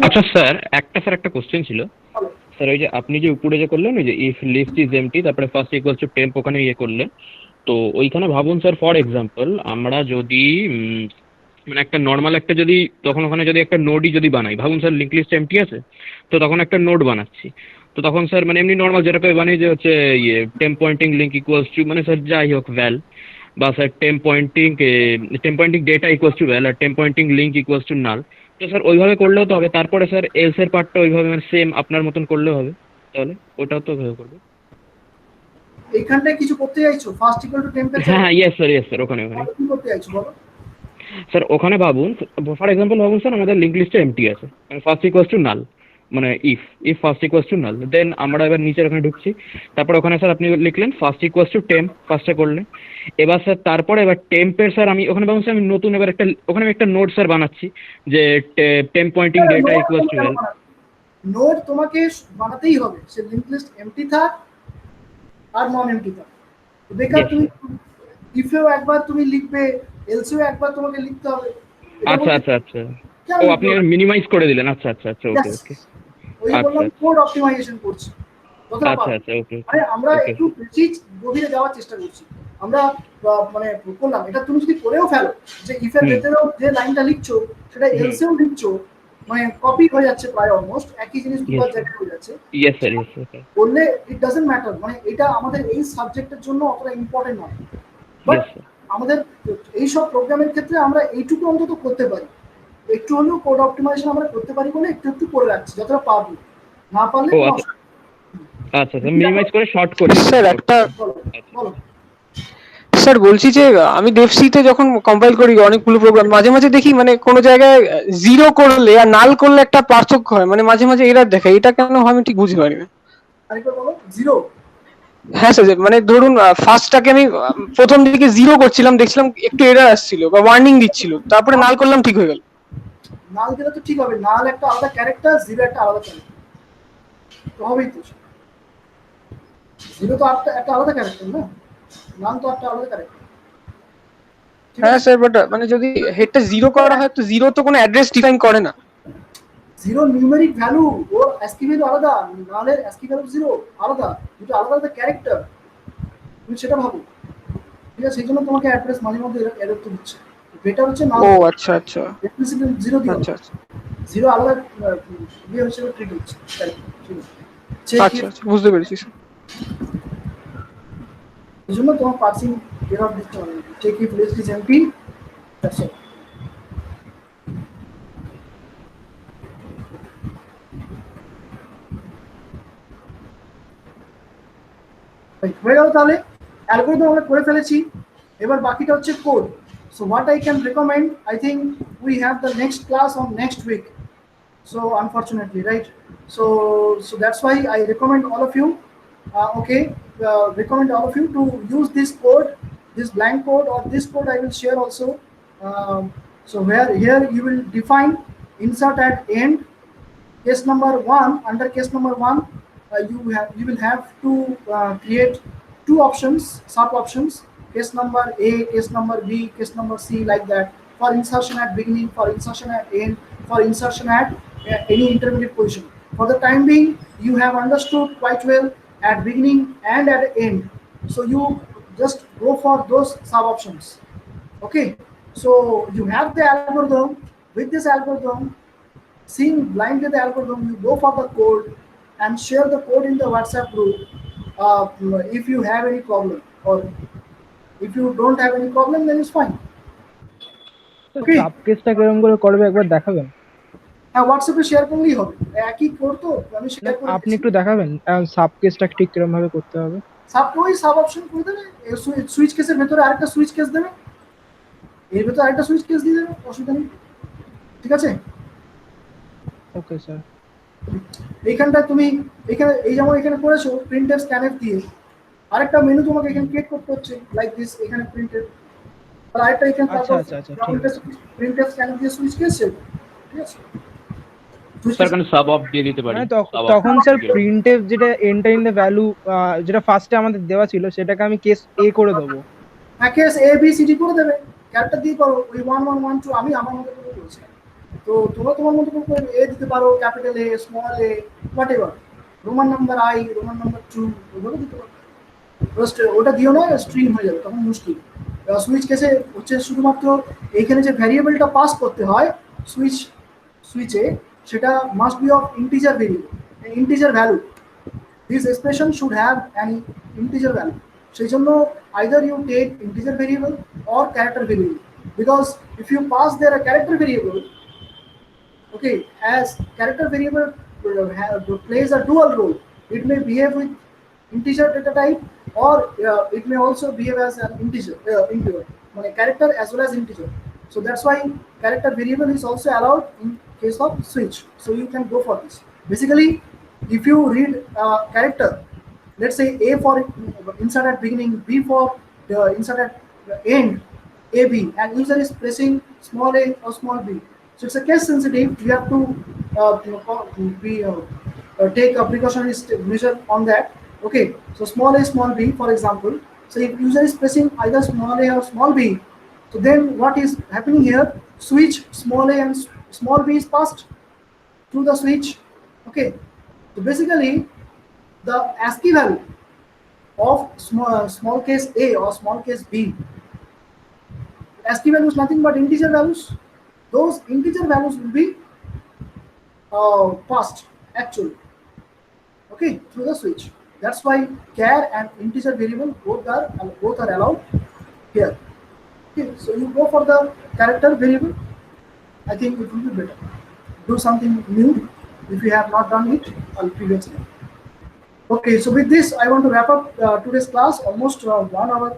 আচ্ছা sir, একটা question ছিল Hello. Sir. ওই যে আপনি যে উপরে যে করলেন ওই যে ইফ লিস্ট ইজ এমটি, তারপরে ফার্স্ট ইকুয়ালস টু টেম্প, ওখানে ইয়ে করলেন। তো ওইখানে ভাবুন স্যার, ফর এক্সাম্পল আমরা যদি মানে একটা নর্মাল একটা যদি তখন ওখানে যদি একটা নোডই যদি বানাই, ভাবুন স্যার লিঙ্ক লিস্ট এমটি আছে, তো তখন একটা নোড বানাচ্ছি। তো তখন স্যার মানে এমনি নর্মাল যেটাকে বানাই যে হচ্ছে ইয়ে temp pointing link equals to মানে স্যার যাই হোক ভ্যাল, বা sir temp pointing data equals to val আর temp pointing link equals to null. তো স্যার ওইভাবে করলেও তো হবে। তারপরে স্যার এলস এর পার্টটা ওইভাবে মানে সেম আপনার মতন করলেও হবে, তাহলে ওটাও তো ওইভাবে করবে। এইখানটায় কিছু করতে চাইছো? First equal to temperature. হ্যাঁ ইয়েস স্যার ওখানে কি করতে চাইছো বলো? স্যার ওখানে ভাবুন, ফর এক্সাম্পল ভাবুন স্যার আমাদের লিঙ্ক লিস্টে এমটি আছে, মানে ফার্স্ট ইকুয়ালস টু নাল, মানে if first equals to null, then আমরা এবার নিচের ওখানে ঢুকছি। তারপর ওখানে স্যার আপনি লিখলেন ফার্স্ট ইকুয়ালস টু টেম্প, ফার্স্টে করলেন। এবার স্যার তারপরে এবার টেম্পের স্যার আমি ওখানে ভাবুন স্যার আমি নতুন এবার ওখানে আমি একটা নোট স্যার বানাচ্ছি যে temp pointing data equals to val. Node তোমাকে বানাতেই হবে, সে লিংক লিস্ট এমটি থাক আর নন এমটি থাক। বেকার Yes, তুমি ইফেও একবার তুমি লিখবে, এলসেও একবার তোমাকে লিখতে হবে। আচ্ছা ও আপনি মিনিমাইজ করে দিলেন। আচ্ছা ওকে ওই বললাম কোড অপটিমাইজেশন করছি। আচ্ছা ওকে আরে আমরা একটু বেশি গভীরে যাওয়ার চেষ্টা করছি। আমরা মানে করলাম এটা, তুমি যদি করেও ফেলো যে ইফের ভেতরেও যে লাইনটা লিখছো সেটা এলসেও লিখছো, মানে কপি হয়ে যাচ্ছে প্রায় অলমোস্ট একই জিনিস দুবার জায়গায় হয়ে যাচ্ছে। ইয়েস স্যার বললে ইট ডাজন্ট ম্যাটার, মানে এটা আমাদের এই সাবজেক্টের জন্য অতটা ইম্পর্টেন্ট নয়। বাট আমাদের এইসব প্রোগ্রামের ক্ষেত্রে আমরা এইটুকু অন্তত করতে পারি, একটু হলেও কোড অপটিমাইজেশন আমরা করতে পারি বলে একটু করে রাখছি যতটা পারবো, না পারলে আচ্ছা মিনিমাইজ করে শর্ট করে। স্যার একটা বলো। স্যার বলছি যে আমি ডেভসিতে যখন কম্পাইল করি অনেকগুলো প্রোগ্রাম, মাঝে মাঝে দেখি মানে কোনো জায়গায় জিরো করলে আর নাল করলে একটা পার্থক্য হয়, মানে মাঝে মাঝে এরার দেখায়, এটা কেন হয় আমি ঠিক বুঝতে পারি না। আরেকবার বলো। জিরো? হ্যাঁ স্যার, মানে ধরুন ফার্স্টটাকে আমি প্রথম দিকে জিরো করছিলাম, দেখছিলাম একটু এরার আসছিল বা ওয়ার্নিং দিচ্ছিল, তারপরে নাল করলাম ঠিক হয়ে গেল। নাল দিলে তো ঠিক হবে, নাল একটা আলাদা ক্যারেক্টার, জিরো একটা আলাদা ক্যারেক্টার তো হবেই তো। জিরো তো একটা আলাদা ক্যারেক্টার না, নাল তো একটা আলাদা ক্যারেক্টার। হ্যাঁ স্যার, বাট মানে যদি হেডটা জিরো করা হয় তো জিরো তো কোনো অ্যাড্রেস ডিফাইন করে না। জিরো নিউমেরিক ভ্যালু, ওর অ্যাসকি ভ্যালু আলাদা, নালের অ্যাসকি ভ্যালু জিরো আলাদা, দুটো আলাদা আলাদা ক্যারেক্টার, তুমি সেটা ভাবো। ঠিক আছে, সেই জন্য তোমাকে অ্যাড্রেস মাঝে মধ্যে এরর তো দিচ্ছে। বেটার হচ্ছে নাল। ও আচ্ছা এক্সপ্লিসিটলি জিরো দিও। আচ্ছা জিরো আলাদা ইয়ে হিসেবে ট্রিট হচ্ছে। আচ্ছা বুঝতে পেরেছি স্যার। এই জন্য তোমার পার্সিং এরর দিতে হবে। Check if list is empty, that's all. হয়ে গেল তাহলে, অ্যালগরিদম আমরা করে ফেলেছি, এবার বাকিটা হচ্ছে code. So what I can recommend, I think we have the next class on next week, so unfortunately, right? So that's why I recommend all of you, recommend all of you to use this code, this blank code, or this code I will share also. So where here you will define insert at end, case number 1, under case number 1 you will have to create two options, sub options, case number A, case number B, case number C, like that, for insertion at beginning, for insertion at end, for insertion at any intermediate position. For the time being, you have understood quite well at beginning and at end, so you just go for those sub options. Okay, so you have the algorithm. With this algorithm, seeing blindly the algorithm, you go for the code and share the code in the WhatsApp group if you have any problem, or if you don't have any problem, then it's fine. Okay, sub কেসটা কিরকম করে করবে একবার দেখাবেন? হ্যাঁ, হোয়াটসঅ্যাপে share করলেই হবে, একই কোড তো আমি শেয়ার করে আপনি একটু দেখাবেন সাব কেসটা ঠিক কিরকম ভাবে করতে হবে? সাবকে ওই সাব অপশন করে দেবে, সুইচ কেসের ভেতরে আরেকটা সুইচ কেস দেবে, এর ভেতরে আরেকটা সুইচ কেস দিয়ে দেবে, অসুবিধা নেই। ঠিক আছে? Okay sir. এইখানটা তুমি এখানে এই যেমন এখানে করেছো প্রিন্টএফ স্ক্যানএফ দিয়ে, আরেকটা মেনু তোমাকে এখানে ক্রিয়েট করতে হচ্ছে লাইক দিস, এখানে প্রিন্টএফ, আর আরেকটা এখানে আচ্ছা আচ্ছা আচ্ছা, ঠিক আছে। প্রিন্টএফ স্ক্যানএফ দিয়ে সুইচ কেস সেভ। ঠিক আছে? স্যার এখানে সাব অফ দিয়ে দিতে পারি। মানে sub off তখন স্যার দিয়ে। প্রিন্টএফ যেটা এন্টার ইন দ্য ভ্যালু যেটা ফার্স্টে আমাদের দেওয়া ছিল সেটাকে আমি কেস এ করে দেবো। হ্যাঁ, case A B C D করে দেবে, ক্যারেক্টার দিয়ে করো, ওই 1 1 1 2 আমি আমার মতো করে করেছি। তো তোমরা তোমার মতো করে এ দিতে পারো, capital A, small A, what ever, Roman number I, Roman number 2, ওগুলো দিতে পারো। জাস্ট ওটা দিও না, স্ট্রিম হয়ে যাবে তখন মুশকিল। সুইচ কেসে হচ্ছে শুধুমাত্র এইখানে যে ভ্যারিয়েবলটা পাস করতে হয় সুইচে, সেটা must be of integer variable, integer value. This expression should have an integer value. সেই জন্য either you take integer variable or character variable, because if you pass there a character variable, okay, as character variable plays a dual role. It may behave with integer data type, or it may also behave as an integer, মানে character as well as integer. So that's why character variable is also allowed in case of switch. So you can go for this. Basically, if you read character, let's say A for insert at beginning, B for insert at end, AB, and user is pressing small a or small b. So it's a case sensitive. We have to take a precautionary measure on that. Okay, so small a, small b, for example. So if user is pressing either small a or small b, so then what is happening here? Switch small a and small b is passed through the switch. Okay, so basically the ASCII value of small case a or small case b, ASCII value is nothing but integer values. Those integer values will be passed actually, okay, through the switch. That's why char and integer variable both are allowed here. Okay, so you go for the character variable. I think it will be better. Do something new if you have not done it previously. Okay, so with this, I want to wrap up today's class. Almost 1 hour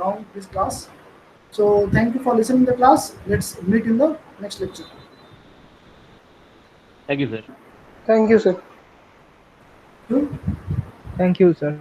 long this class. So thank you for listening to the class. Let's meet in the next lecture. Thank you, sir. Thank you sir. You? Thank you sir.